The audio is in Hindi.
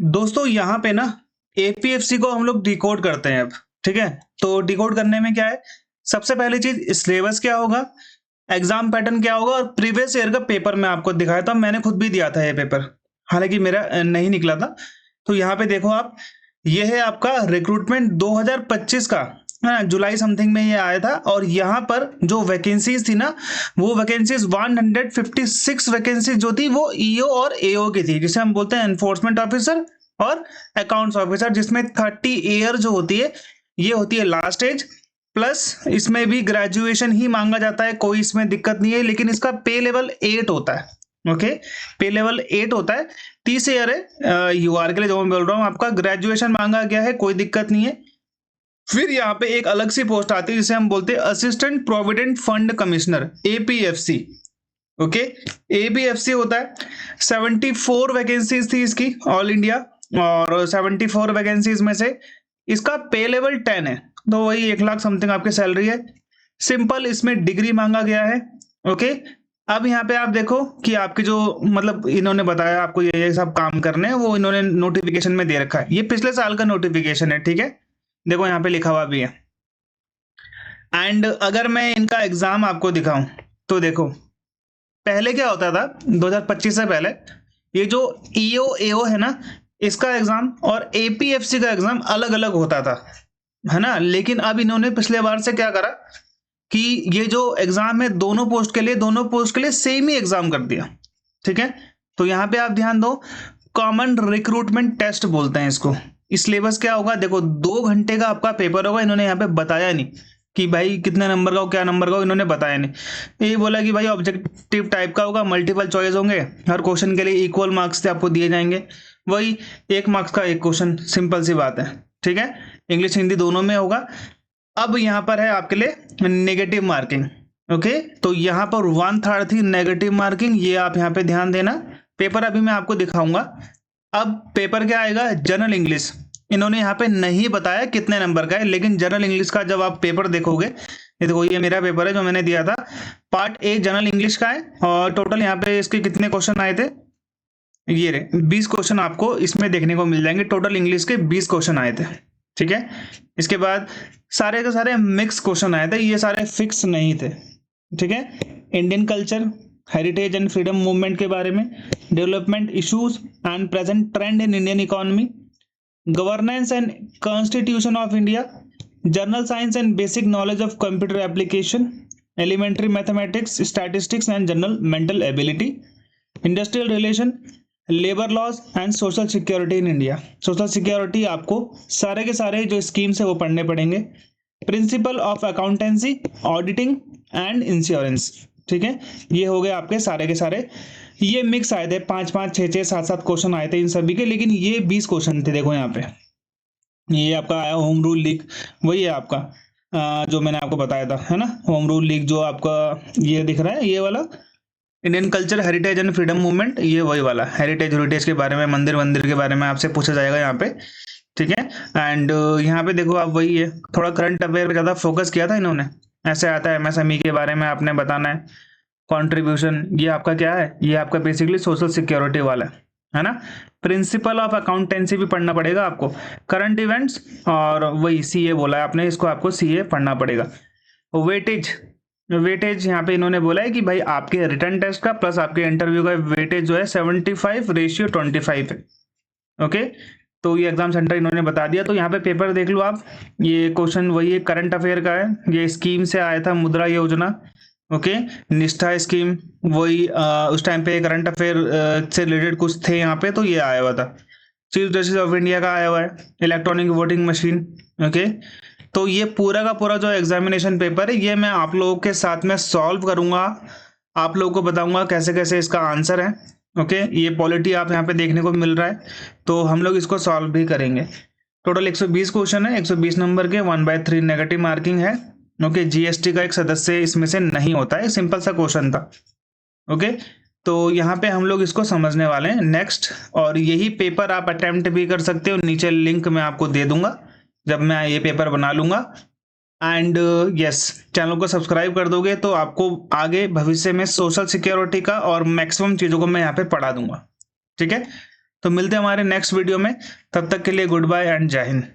दोस्तों यहाँ पे ना एपीएफसी को हम लोग डिकोड करते हैं अब। ठीक है, तो डिकोड करने में क्या है, सबसे पहली चीज सिलेबस क्या होगा, एग्जाम पैटर्न क्या होगा और प्रीवियस ईयर का पेपर मैं आपको दिखाया था। मैंने खुद भी दिया था ये पेपर, हालांकि मेरा नहीं निकला था। तो यहाँ पे देखो आप, ये है आपका रिक्रूटमेंट 2025 का, है ना, जुलाई समथिंग में ये आया था। और यहाँ पर जो वैकेंसीज थी ना, वो वैकेंसीज 156 वैकेंसीज जो थी वो ईओ और एओ की थी, जिसे हम बोलते हैं एनफोर्समेंट ऑफिसर और अकाउंट्स ऑफिसर, जिसमें 30 ईयर जो होती है ये होती है लास्ट एज। प्लस इसमें भी ग्रेजुएशन ही मांगा जाता है, कोई इसमें दिक्कत नहीं है, लेकिन इसका पे लेवल 8 होता है। ओके, पे लेवल 8 होता है, 30 ईयर है यूआर के लिए, जो मैं बोल रहा हूँ आपका ग्रेजुएशन मांगा गया है, कोई दिक्कत नहीं है। फिर यहाँ पे एक अलग सी पोस्ट आती है जिसे हम बोलते हैं assistant provident fund commissioner, APFC. Okay, APFC होता है, 74 वैकेंसीज थी इसकी ऑल इंडिया, और 74 वैकेंसीज में से इसका पे लेवल 10 है, तो वही 1 लाख समथिंग आपकी सैलरी है। सिंपल इसमें डिग्री मांगा गया है। ओके, अब यहाँ पे आप देखो कि आपकी जो मतलब इन्होंने बताया आपको ये सब काम करने हैं, वो इन्होंने नोटिफिकेशन में दे रखा है। ये पिछले साल का नोटिफिकेशन है, ठीक है, देखो यहाँ पे लिखा हुआ भी है। एंड अगर मैं इनका एग्जाम आपको दिखाऊं तो देखो, पहले क्या होता था 2025 से पहले, ये जो ईओ एओ है ना, इसका एग्जाम और एपीएफसी का एग्जाम अलग अलग होता था, है ना। लेकिन अब इन्होंने पिछले बार से क्या करा कि ये जो एग्जाम है दोनों पोस्ट के लिए सेम ही एग्जाम कर दिया। ठीक है, तो यहाँ पे आप ध्यान दो, कॉमन रिक्रूटमेंट टेस्ट बोलते हैं इसको। सिलेबस क्या होगा, देखो 2 घंटे का आपका पेपर होगा, इन्होंने यहाँ पे बताया नहीं कि भाई कितने नंबर का हो, क्या नंबर का हो, इन्होंने बताया नहीं। ये बोला कि भाई ऑब्जेक्टिव टाइप का होगा, मल्टीपल चॉइस होंगे, हर क्वेश्चन के लिए इक्वल मार्क्स आपको दिए जाएंगे, वही 1 मार्क्स का एक क्वेश्चन, सिंपल सी बात है। ठीक है, इंग्लिश हिंदी दोनों में होगा। अब यहाँ पर है आपके लिए नेगेटिव मार्किंग। ओके, तो यहाँ पर 1/3 थी नेगेटिव मार्किंग, ये आप यहाँ पे ध्यान देना। पेपर अभी मैं आपको दिखाऊंगा। अब पेपर क्या आएगा, जनरल इंग्लिश। इन्होंने यहाँ पे नहीं बताया कितने नंबर का है, लेकिन जनरल इंग्लिश का जब आप पेपर देखोगे, ये देखो ये मेरा पेपर है जो मैंने दिया था, पार्ट ए जनरल इंग्लिश का है, और टोटल यहाँ पे इसके कितने क्वेश्चन आए थे, ये रहे 20 क्वेश्चन आपको इसमें देखने को मिल जाएंगे। टोटल इंग्लिश के 20 क्वेश्चन आए थे। ठीक है, इसके बाद सारे के सारे मिक्स क्वेश्चन आए थे, ये सारे फिक्स नहीं थे। ठीक है, Indian culture, heritage and freedom movement के बारे में, development issues and present trend in Indian economy, governance and constitution of India, general science and basic knowledge of computer application, elementary mathematics, statistics and general mental ability, industrial relation, labour laws and social security in India. Social security आपको सारे के सारे जो स्कीम्स है वो पढ़ने पड़ेंगे, principle of accountancy, auditing and insurance. ठीक है, ये हो गए आपके सारे के सारे। ये मिक्स आए थे, 5-5, 6-6, 7-7 क्वेश्चन आए थे इन सभी के, लेकिन ये 20 क्वेश्चन थे। देखो यहाँ पे ये आपका आया होम रूल लीग, वही है आपका जो मैंने आपको बताया था, है ना, होम रूल लीग जो आपका ये दिख रहा है, ये वाला Indian culture, heritage and freedom movement, ये वही वाला हेरिटेज के बारे में, मंदिर वंदिर के बारे में आपसे पूछा जाएगा यहाँ पे। ठीक है, एंड यहाँ पे देखो आप, वही है, थोड़ा करंट अफेयर पे ज्यादा फोकस किया था इन्होंने। ऐसे आता है एमएसएमई के बारे में आपने बताना है, कंट्रीब्यूशन, ये आपका क्या है, ये आपका बेसिकली सोशल सिक्योरिटी वाला है ना। प्रिंसिपल ऑफ अकाउंटेंसी भी पढ़ना पड़ेगा आपको, करंट इवेंट्स, और वही सीए बोला है आपने, इसको आपको सीए पढ़ना पड़ेगा। वेटेज, वेटेज यहाँ पे इन्होंने बोला है कि भाई आपके रिटर्न टेस्ट का प्लस आपके इंटरव्यू का वेटेज जो है 75:25 है। ओके, तो ये एग्जाम सेंटर इन्होंने बता दिया। तो यहाँ पे पेपर देख लो आप, ये क्वेश्चन वही है, करंट अफेयर का है, ये स्कीम से आया था, मुद्रा योजना। ओके, निष्ठा स्कीम, वही उस टाइम पे करंट अफेयर से रिलेटेड कुछ थे यहाँ पे, तो ये आया हुआ था। चीफ जस्टिस ऑफ इंडिया का आया हुआ है, इलेक्ट्रॉनिक वोटिंग मशीन। ओके, तो ये पूरा का पूरा जो एग्जामिनेशन पेपर है, ये मैं आप लोगों के साथ में सॉल्व करूंगा, आप लोगों को बताऊंगा कैसे कैसे इसका आंसर है। ओके, ये पॉलिटी आप यहाँ पे देखने को मिल रहा है, तो हम लोग इसको सॉल्व भी करेंगे। टोटल 120 क्वेश्चन है, 120 नंबर के, 1/3 नेगेटिव मार्किंग है। ओके, जीएसटी का एक सदस्य इसमें से नहीं होता है, सिंपल सा क्वेश्चन था। ओके, तो यहाँ पे हम लोग इसको समझने वाले हैं नेक्स्ट, और यही पेपर आप अटेम्प्ट भी कर सकते हो, नीचे लिंक मैं आपको दे दूंगा जब मैं ये पेपर बना लूंगा। एंड यस, चैनल को सब्सक्राइब कर दोगे तो आपको आगे भविष्य में सोशल सिक्योरिटी का और मैक्सिमम चीजों को मैं यहाँ पे पढ़ा दूंगा। ठीक है, तो मिलते हैं हमारे नेक्स्ट वीडियो में, तब तक के लिए गुड बाय एंड जय हिंद।